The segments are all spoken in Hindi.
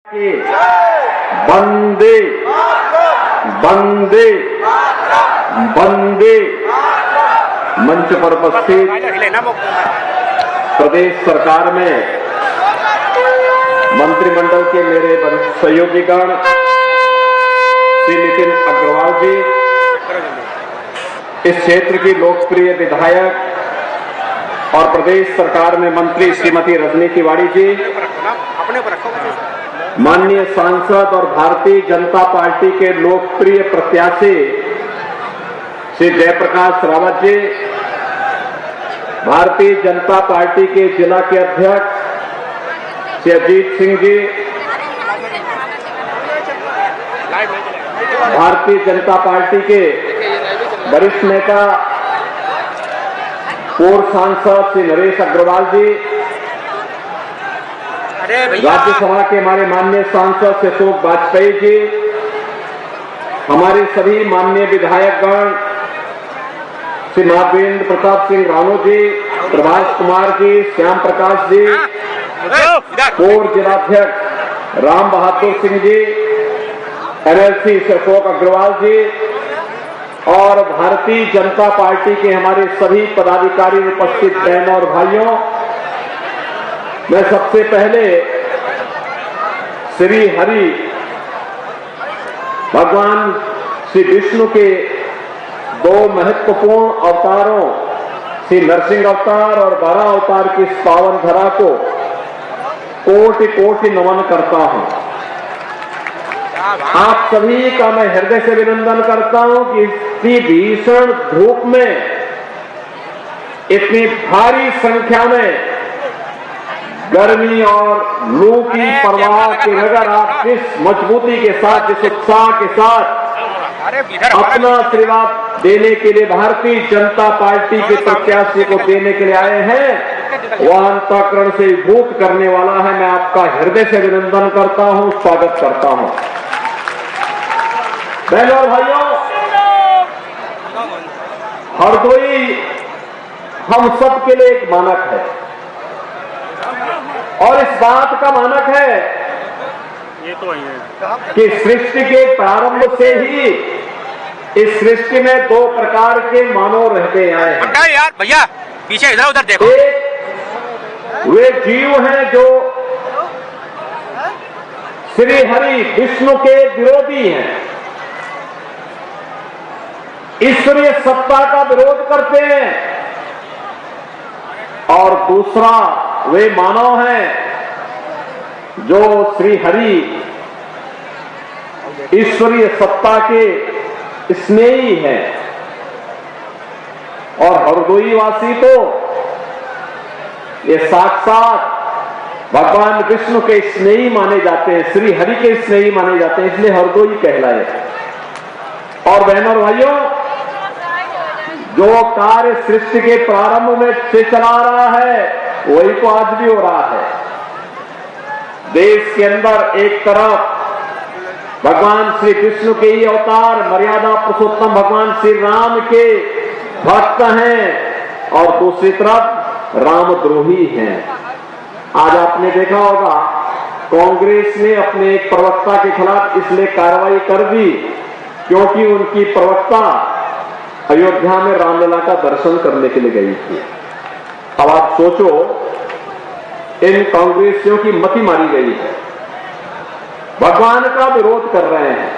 वंदे वंदे वंदे। मंच पर उपस्थित प्रदेश सरकार में मंत्रिमंडल के मेरे सहयोगीगण श्री नितिन अग्रवाल जी, इस क्षेत्र की लोकप्रिय विधायक और प्रदेश सरकार में मंत्री श्रीमती रजनी तिवारी जी, माननीय सांसद और भारतीय जनता पार्टी के लोकप्रिय प्रत्याशी श्री जयप्रकाश रावत जी, भारतीय जनता पार्टी के जिला के अध्यक्ष श्री अजीत सिंह जी, भारतीय जनता पार्टी के वरिष्ठ नेता पूर्व सांसद श्री नरेश अग्रवाल जी, राज्यसभा के हमारे माननीय सांसद श्री अशोक वाजपेयी जी, हमारे सभी माननीय विधायकगण श्री महावीरेंद्र प्रताप सिंह राणो जी, प्रभाष कुमार जी, श्याम प्रकाश जी, पूर्व जिलाध्यक्ष राम बहादुर सिंह जी, एनएलसी से अशोक अग्रवाल जी और भारतीय जनता पार्टी के हमारे सभी पदाधिकारी, उपस्थित बहनों और भाइयों, मैं सबसे पहले श्री हरि भगवान श्री विष्णु के दो महत्वपूर्ण अवतारों श्री नरसिंह अवतार और बारह अवतार की इस पावन धरा को कोटि कोटि नमन करता हूं। आप सभी का मैं हृदय से अभिनंदन करता हूं कि इतनी भीषण धूप में इतनी भारी संख्या में गर्मी और लू की परवाह के बगैर आप जिस मजबूती के साथ, जिस उत्साह के साथ अपना आशीर्वाद देने के लिए भारतीय जनता पार्टी के प्रत्याशी को देने के लिए आए हैं, वह अंतःकरण से विभूत करने वाला है। मैं आपका हृदय से अभिनंदन करता हूं, स्वागत करता हूं। बहनों और भाइयों, हरदोई हम सब के लिए एक मानक है और इस बात का मानक है ये तो है कि सृष्टि के प्रारंभ से ही इस सृष्टि में दो प्रकार के मानव रहते आए हैं। यार भैया पीछे इधर उधर देखो। एक वे जीव हैं जो श्री हरि विष्णु के विरोधी हैं, ईश्वरीय सत्ता का विरोध करते हैं, और दूसरा वे मानव हैं जो श्री हरि ईश्वरीय सत्ता के स्नेही हैं। और हरदोई वासी तो ये साक्षात भगवान विष्णु के स्नेही माने जाते हैं, श्री हरि के स्नेही माने जाते हैं, इसलिए हरदोई कहलाए। और बहनों और भाइयों, जो कार्य सृष्टि के प्रारंभ में से चला रहा है वही तो आज भी हो रहा है। देश के अंदर एक तरफ भगवान श्री कृष्ण के ही अवतार मर्यादा पुरुषोत्तम भगवान श्री राम के भक्त हैं और दूसरी तरफ रामद्रोही हैं। आज आपने देखा होगा कांग्रेस ने अपने एक प्रवक्ता के खिलाफ इसलिए कार्रवाई कर दी क्योंकि उनकी प्रवक्ता अयोध्या में रामलला का दर्शन करने के लिए गई थी। अब आप सोचो, इन कांग्रेसियों की मति मारी गई है, भगवान का विरोध कर रहे हैं,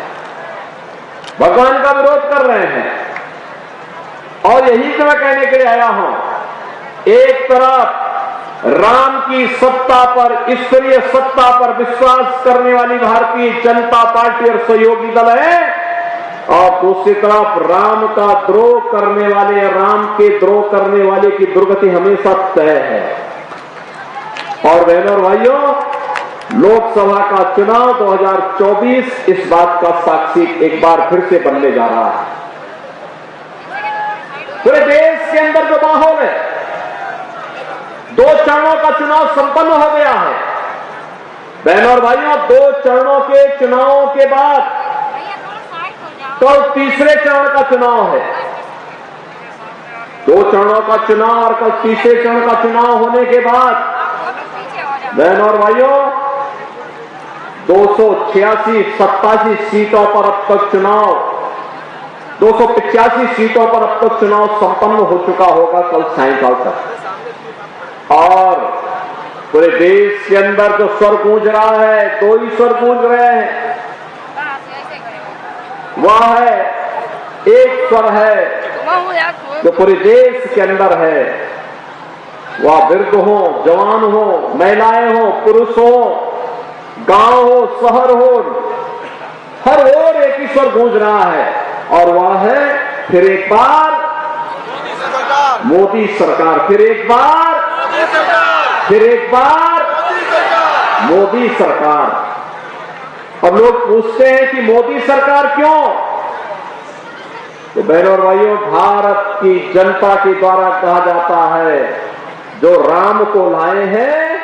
भगवान का विरोध कर रहे हैं। और यही तो मैं कहने के लिए आया हूं, एक तरफ राम की सत्ता पर, ईश्वरीय सत्ता पर विश्वास करने वाली भारतीय जनता पार्टी और सहयोगी दल है, और दूसरी तरफ राम का द्रोह करने वाले, राम के द्रोह करने वाले की दुर्गति हमेशा तय है। और बहनों और भाइयों, लोकसभा का चुनाव 2024 इस बात का साक्षी एक बार फिर से बनने जा रहा है। पूरे देश के अंदर जो माहौल है, दो चरणों का चुनाव संपन्न हो गया है। बहनों और भाइयों, दो चरणों के चुनावों के बाद तो तीसरे चरण का चुनाव है। दो चरणों का चुनाव और कल तीसरे चरण का चुनाव होने के बाद बहनों और भाइयों, 287 सीटों पर अब तक चुनाव, 285 सीटों पर अब तक चुनाव संपन्न हो चुका होगा कल सायंकाल तक। और पूरे देश के अंदर जो स्वर गूंज रहा है, दो ही स्वर गूंज रहे हैं, वह है, एक स्वर है जो पूरे देश के अंदर है, वह वृद्ध हो, जवान हो, महिलाएं हो, पुरुष हो, गांव हो, शहर हो, हर ओर एक ही स्वर गूंज रहा है, और वह है फिर एक बार मोदी सरकार, फिर एक बार मोदी सरकार। अब लोग पूछते हैं कि मोदी सरकार क्यों? तो बहनों और भाइयों, भारत की जनता के द्वारा कहा जाता है, जो राम को लाए हैं